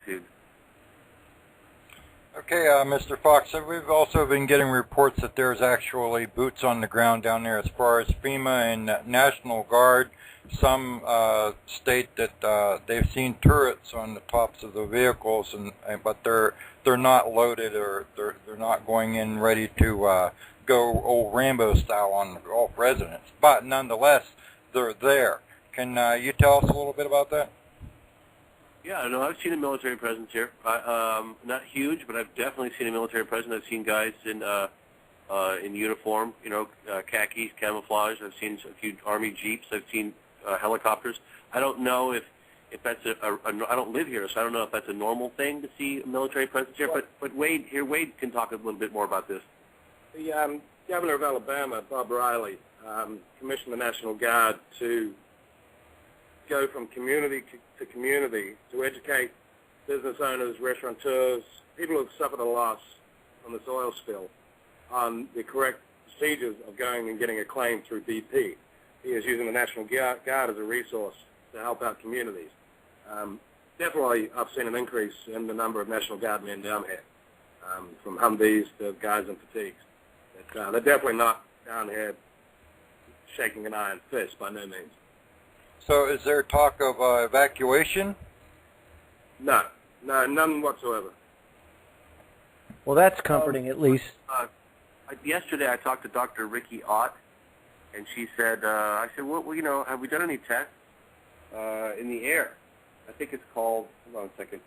attitude. Okay, Mr. Fox, so we've also been getting reports that there's actually boots on the ground down there as far as FEMA and National Guard. Some state that they've seen turrets on the tops of the vehicles, but they're not loaded, or they're not going in ready to go old Rambo style on all residents. But nonetheless, they're there. Can you tell us a little bit about that? Yeah, no, I've seen a military presence here. Not huge, but I've definitely seen a military presence. I've seen guys in uniform, khakis, camouflage. I've seen a few Army Jeeps. I've seen helicopters. I don't know if that's I don't live here, so I don't know if that's a normal thing to see a military presence here. But Wade can talk a little bit more about this. The Governor of Alabama, Bob Riley, commissioned the National Guard to go from community to community to educate business owners, restaurateurs, people who have suffered a loss from this oil spill on the correct procedures of going and getting a claim through BP. He is using the National Guard as a resource to help out communities. Definitely, I've seen an increase in the number of National Guard men down here, from Humvees to guys in fatigues. They're definitely not down here shaking an iron fist, by no means. So is there talk of evacuation? No, none whatsoever. Well, that's comforting, at least. Yesterday I talked to Dr. Ricky Ott, and she said, I said, well, have we done any tests in the air? I think it's called, hold on a second,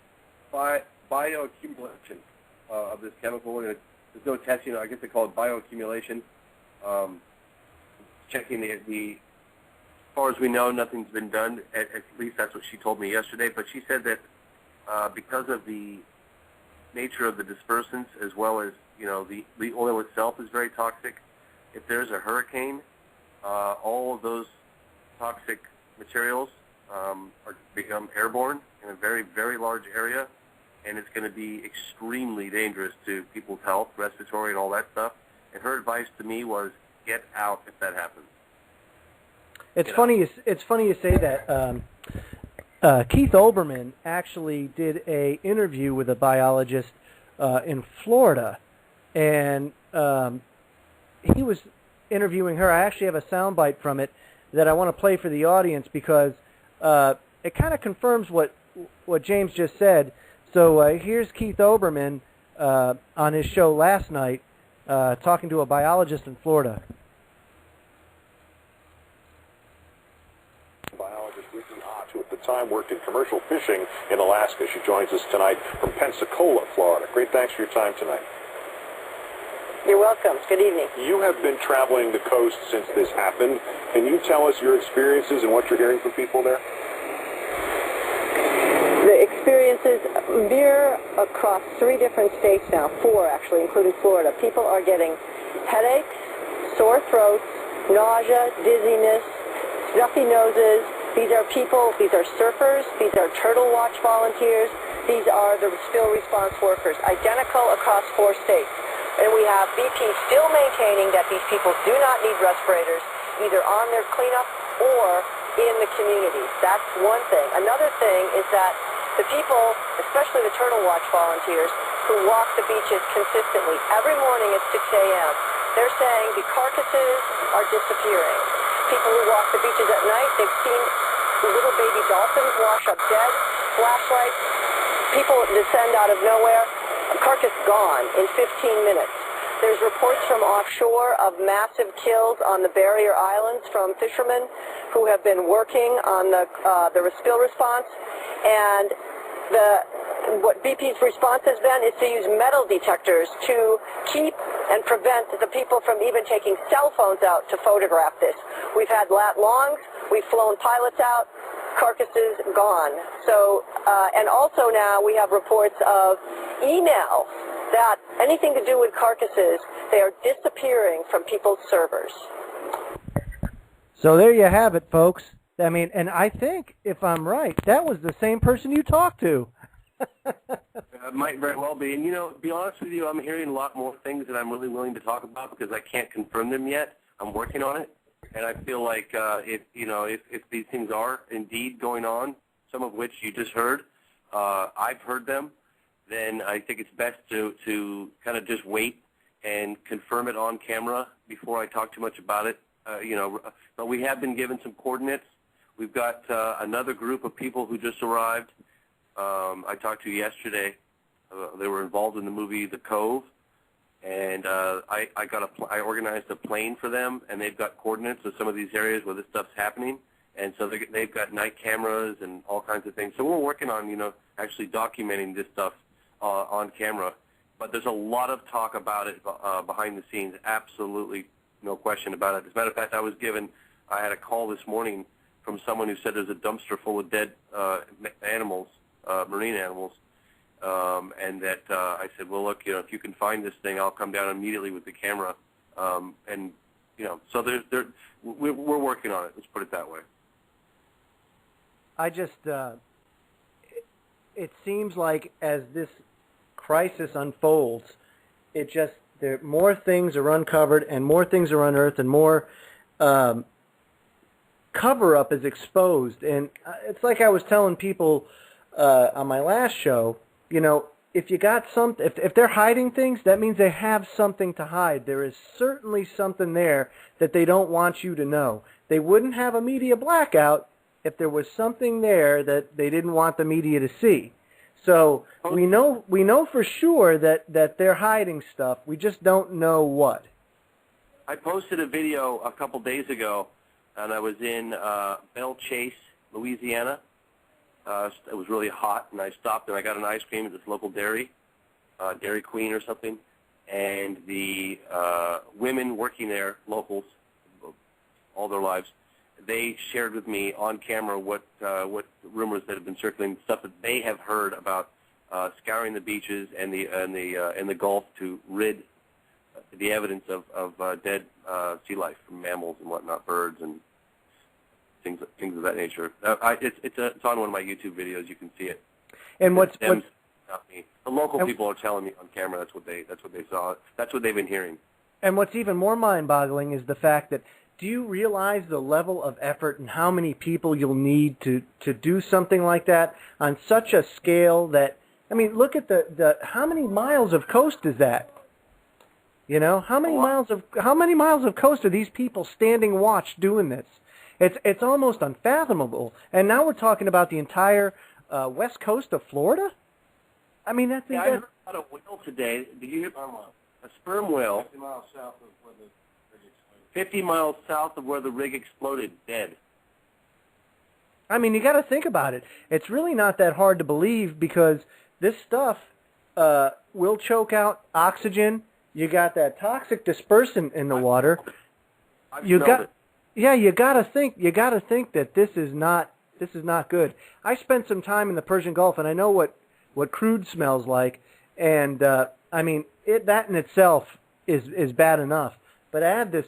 bioaccumulation of this chemical. There's no testing. I guess they call it bioaccumulation. Checking the as far as we know, nothing's been done. At least that's what she told me yesterday. But she said that because of the nature of the dispersants, as well as the oil itself is very toxic. If there's a hurricane, all of those toxic materials become airborne in a very, very large area, and it's going to be extremely dangerous to people's health, respiratory, and all that stuff. And her advice to me was, get out if that happens. It's funny. It's funny you say that. Keith Olbermann actually did an interview with a biologist in Florida, and he was interviewing her. I actually have a soundbite from it that I want to play for the audience because it kind of confirms what James just said. So here's Keith Olbermann on his show last night talking to a biologist in Florida. Who at the time worked in commercial fishing in Alaska. She joins us tonight from Pensacola, Florida. Great thanks for your time tonight. You're welcome. Good evening. You have been traveling the coast since this happened. Can you tell us your experiences and what you're hearing from people there? The experiences mirror across 3 different states now, 4 actually, including Florida. People are getting headaches, sore throats, nausea, dizziness, stuffy noses. These are people, these are surfers, these are turtle watch volunteers, these are the spill response workers, identical across 4 states. And we have BP still maintaining that these people do not need respirators, either on their cleanup or in the communities. That's one thing. Another thing is that the people, especially the turtle watch volunteers, who walk the beaches consistently every morning at 6 a.m., they're saying the carcasses are disappearing. People who walk the beaches at night, they've seen little baby dolphins wash up dead, flashlights, people descend out of nowhere, a carcass gone in 15 minutes. There's reports from offshore of massive kills on the barrier islands from fishermen who have been working on the spill response, and what BP's response has been is to use metal detectors to keep and prevent the people from even taking cell phones out to photograph this. We've had lat longs, we've flown pilots out, carcasses gone. So, and also now we have reports of emails that anything to do with carcasses, they are disappearing from people's servers. So there you have it, folks. I mean, and I think, if I'm right, that was the same person you talked to. Might very well be. And, to be honest with you, I'm hearing a lot more things that I'm really willing to talk about because I can't confirm them yet. I'm working on it. And I feel like if these things are indeed going on, some of which you just heard, I've heard them, then I think it's best to kind of just wait and confirm it on camera before I talk too much about it. But we have been given some coordinates. We've got another group of people who just arrived. I talked to yesterday. They were involved in the movie The Cove, and I organized a plane for them, and they've got coordinates of some of these areas where this stuff's happening, and so they've got night cameras and all kinds of things. So we're working on actually documenting this stuff on camera. But there's a lot of talk about it behind the scenes. Absolutely no question about it. As a matter of fact, I had a call this morning from someone who said there's a dumpster full of dead animals, marine animals, and that I said, well, look, if you can find this thing, I'll come down immediately with the camera. So we're working on it. Let's put it that way. It seems like as this crisis unfolds, more things are uncovered and more things are unearthed and more cover-up is exposed. And it's like I was telling people on my last show, if you got if they're hiding things, that means they have something to hide. There is certainly something there that they don't want you to know. They wouldn't have a media blackout if there was something there that they didn't want the media to see. So we know for sure that they're hiding stuff. We just don't know what. I posted a video a couple days ago, and I was in Belle Chase, Louisiana. It was really hot, and I stopped and I got an ice cream at this local dairy, Dairy Queen or something. And the women working there, locals, all their lives, they shared with me on camera what rumors that have been circulating, stuff that they have heard about scouring the beaches and the Gulf to rid the evidence of dead sea life from mammals and whatnot, birds and things of that nature. It's on one of my YouTube videos. You can see it. And what's not me. The local people are telling me on camera that's what they saw. That's what they've been hearing. And what's even more mind-boggling is the fact that, do you realize the level of effort and how many people you'll need to do something like that on such a scale that, I mean, look at how many miles of coast is that? How many miles of coast are these people standing watch doing this? It's almost unfathomable. And now we're talking about the entire west coast of Florida? I mean, that's... Yeah, I heard about a whale today. Did you hear? A sperm whale. 50 miles south of where the rig exploded. 50 miles south of where the rig exploded, dead. I mean, you got to think about it. It's really not that hard to believe because this stuff will choke out oxygen. You got that toxic dispersant in the water. You got to think that this is not good. I spent some time in the Persian Gulf, and I know what crude smells like, and I mean that in itself is bad enough. But add this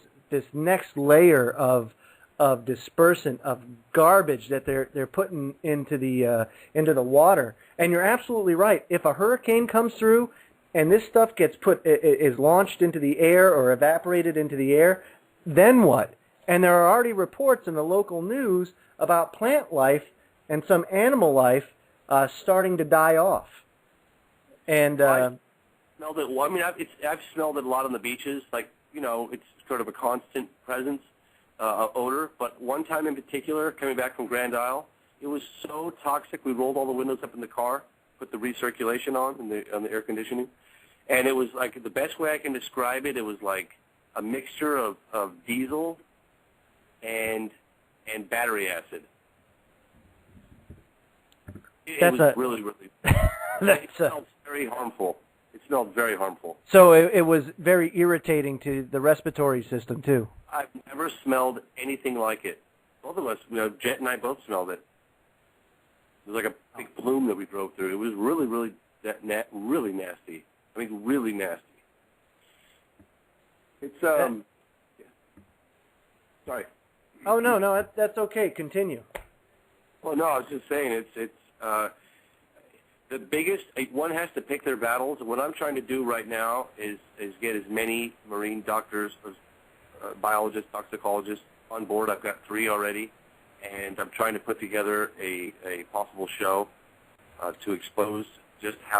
next layer of dispersant, of garbage that they're putting into the water. And you're absolutely right. If a hurricane comes through and this stuff is launched into the air or evaporated into the air, then what? And there are already reports in the local news about plant life and some animal life starting to die off. And I smelled it. Well, I mean, I've smelled it a lot on the beaches. Like, it's sort of a constant presence, odor. But one time in particular, coming back from Grand Isle, it was so toxic. We rolled all the windows up in the car, put the recirculation on the air conditioning, and it was like, the best way I can describe it, it was like a mixture of diesel and battery acid. It was really, really. It smelled very harmful. It smelled very harmful. So it was very irritating to the respiratory system too. I've never smelled anything like it. Both of us, Jet and I both smelled it. It was like a big plume that we drove through. It was really, really, really nasty. I mean, really nasty. It's yeah. Sorry. Oh no, that's okay. Continue. Well, no, I was just saying it's the biggest. One has to pick their battles. What I'm trying to do right now is get as many marine doctors, biologists, toxicologists on board. I've got 3 already, and I'm trying to put together a possible show to expose just how